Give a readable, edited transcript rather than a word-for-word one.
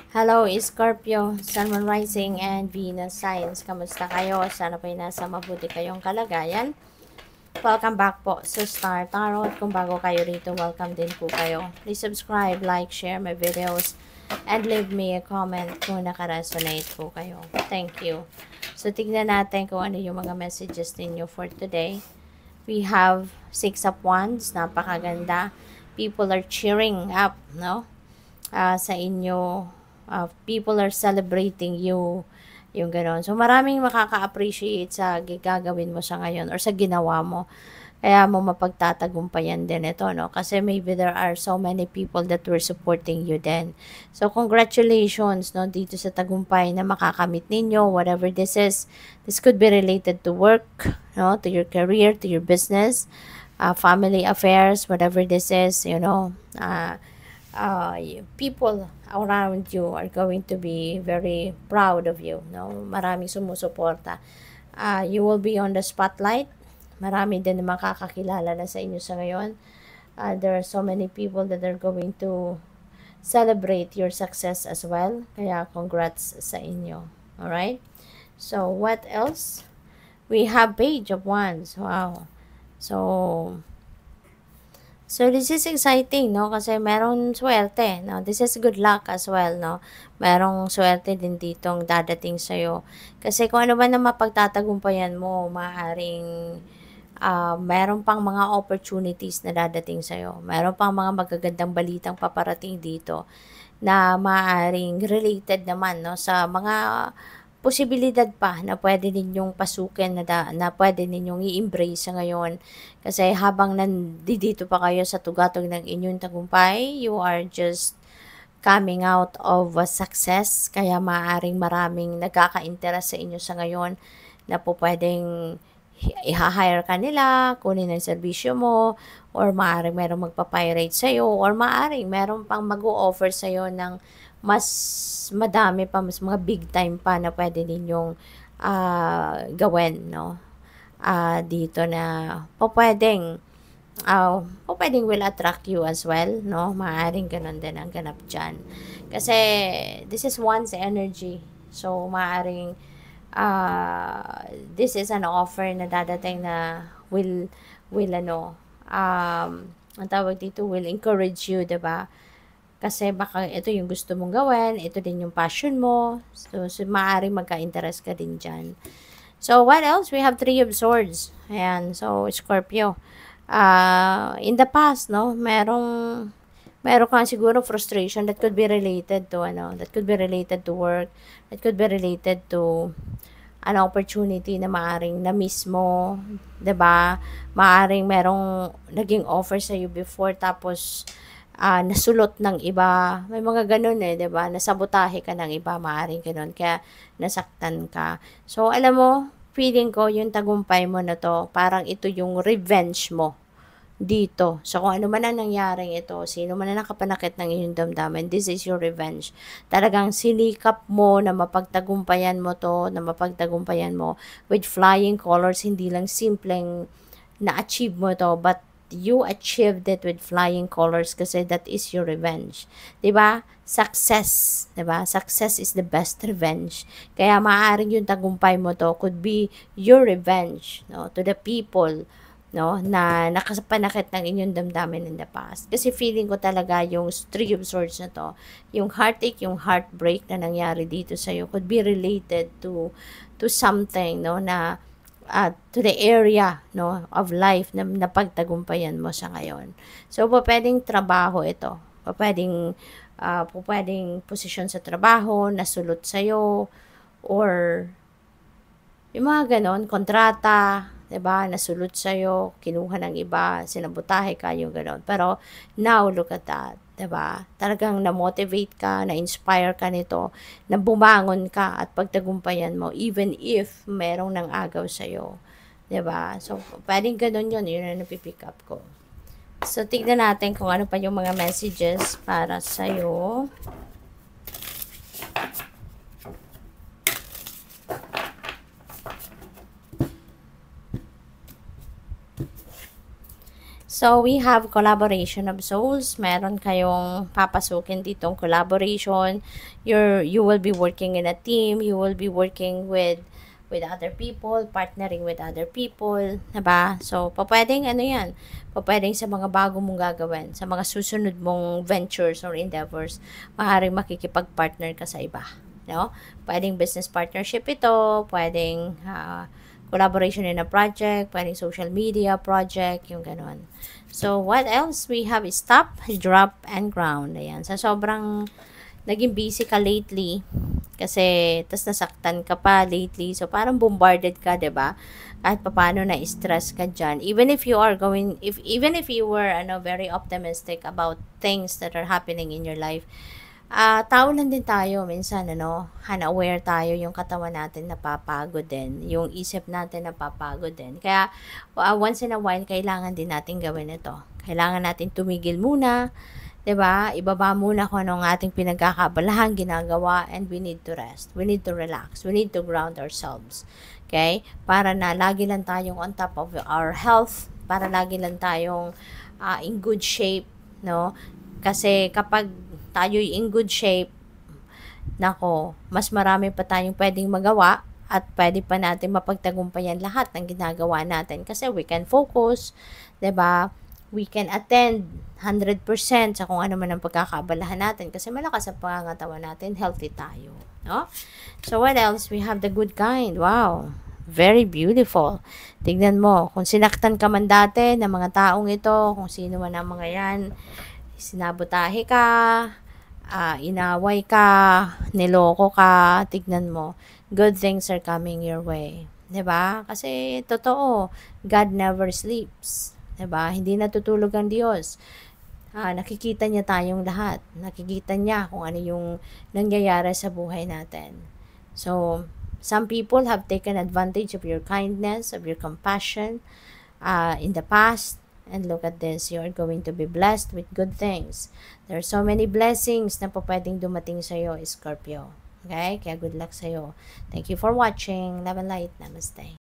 Hello, Scorpio, Sun, Moon, Rising, and Venus Signs. Kamusta kayo? Sana po'y nasa mabuti kayong kalagayan. Welcome back po sa Star Tarot. Kung bago kayo rito, welcome din po kayo. Please subscribe, like, share my videos, and leave me a comment kung nakaresonate po kayo. Thank you. So, tignan natin kung ano yung mga messages ninyo for today. We have Six of Wands. Napakaganda. People are cheering up, no? Sa inyo, people are celebrating you, yung gano'n. So, maraming makaka-appreciate sa gagawin mo sa ngayon or sa ginawa mo. Kaya mo mapagtatagumpayan din ito, no? Kasi maybe there are so many people that were supporting you then. So, congratulations, no? Dito sa tagumpay na makakamit ninyo, whatever this is. This could be related to work, no? To your career, to your business, family affairs, whatever this is, you know. People around you are going to be very proud of you, no? Maraming sumusuporta. You will be on the spotlight. Marami din na makakakilala na sa inyo sa ngayon. There are so many people that are going to celebrate your success as well. Kaya congrats sa inyo. Alright? So, what else? We have Page of Wands. Wow. So, this is exciting, no? Kasi merong swerte, no? This is good luck as well, no? Merong swerte din ditong dadating sa'yo. Kasi kung ano ba na mapagtatagumpayan mo, maaaring meron pang mga opportunities na dadating sa'yo. Meron pang mga magagandang balitang paparating dito na maaaring related naman, no? Sa mga posibilidad pa na pwede ninyong pasukin, na pwede ninyong i-embrace sa ngayon. Kasi habang nandito pa kayo sa tugatog ng inyong tagumpay, you are just coming out of a success. Kaya maaaring maraming nagkaka-interest sa inyo sa ngayon na po pwedeng i-hire ka nila, kunin ang serbisyo mo, or maaaring merong magpa-pirate sa'yo, or maaaring meron pang mag-o-offer sa'yo ng mas madami pa, mas mga big time pa na pwede ninyong gawin, no? Dito na pwedeng will attract you as well, no? Maaaring ganun din ang ganap dyan. Kasi this is one's energy. So, maaaring this is an offer na dadating na will ang tawag dito, will encourage you, diba? Kasi baka ito yung gusto mong gawin, ito din yung passion mo. So maaaring magka-interest ka din dyan. So, what else? We have Three of Swords. Ayan. So, Scorpio. In the past, no, meron kang siguro frustration that could be related to, that could be related to work, that could be related to an opportunity na maaring na-miss mo, 'di ba? Maaring merong naging offer sa you before tapos nasulot ng iba. May mga ganun 'di ba? Nasabotahe ka ng iba, maaring ganun. Kaya nasaktan ka. So, alam mo, feeling ko yung tagumpay mo na to, parang ito yung revenge mo dito. So, kung ano man ang nangyaring ito, sino man ang nakapanakit ng inyong damdamin, this is your revenge. Talagang sinikap mo na mapagtagumpayan mo to, na mapagtagumpayan mo with flying colors, hindi lang simpleng na-achieve mo to, but you achieved it with flying colors kasi that is your revenge. 'Di ba? Success, 'di ba? Success is the best revenge. Kaya maaaring yung tagumpay mo to could be your revenge, no, to the people, no, na nakapanakit ng inyong damdamin in the past. Kasi feeling ko talaga yung Three of Swords na to, yung heartache, yung heartbreak na nangyari dito sa'yo could be related to something, no, na to the area, no, of life na napagtagumpayan mo sa ngayon. So, pwedeng trabaho ito. Pwedeng posisyon sa trabaho, nasulot sa'yo, or yung mga ganon, kontrata, 'di ba? Nasulot sa'yo, kinuha ng iba, sinabotahe ka, yung ganon. Pero, now, look at that, 'di ba? Talagang na-motivate ka, na-inspire ka nito, na bumangon ka at pagtagumpayan mo, even if merong nang agaw sa'yo. 'Di ba? So, pwedeng ganon yun ang napipick up ko. So, tignan natin kung ano pa yung mga messages para sa'yo. So, we have collaboration of souls. Meron kayong papasukin ditong collaboration. You will be working in a team. You will be working with other people, partnering with other people, diba? So, pwedeng ano yan, pwedeng sa mga bago mong gagawin, sa mga susunod mong ventures or endeavors, maaaring makikipag-partner ka sa iba, no? Pwedeng business partnership ito, pwedeng collaboration in a project, pwedeng social media project, yung ganon. So, what else? We have stop, drop, and ground. Ayan. Sa sobrang naging busy ka lately, kasi, tas nasaktan ka pa lately, so parang bombarded ka, 'di ba? Kahit papaano na-stress ka dyan. Even if you were, very optimistic about things that are happening in your life, tao lang din tayo minsan, unaware tayo, yung katawan natin napapagod din, yung isip natin napapagod din. Kaya, once in a while, kailangan din natin gawin ito. Kailangan natin tumigil muna, 'di ba? Ibaba muna kung anong ating pinagkakabalahan, ginagawa, and we need to rest. We need to relax. We need to ground ourselves. Okay? Para na lagi lang tayong on top of our health, para lagi lang tayong in good shape, no? Kasi kapag tayo'y in good shape, nako, mas marami pa tayong pwedeng magawa at pwede pa natin mapagtagumpayan lahat ng ginagawa natin kasi we can focus, 'di ba? We can attend 100% sa kung ano man ang pagkakaabalahan natin kasi malakas ang pangangatawan natin, healthy tayo, no? So what else? We have the good kind. Wow. Very beautiful. Tignan mo, kung sinaktan ka man dati ng mga taong ito, kung sino man ang mga yan, sinabotahe ka, inaway ka, niloko ka, tignan mo, good things are coming your way. 'Di ba? Kasi totoo, God never sleeps. 'Di ba? Hindi natutulog ang Diyos. Nakikita niya tayong lahat. Nakikita niya kung ano yung nangyayari sa buhay natin. So, some people have taken advantage of your kindness, of your compassion in the past. And look at this, you are going to be blessed with good things. There are so many blessings na pwedeng dumating sa iyo, Scorpio. Okay? Kaya good luck sa iyo. Thank you for watching. Love and light. Namaste.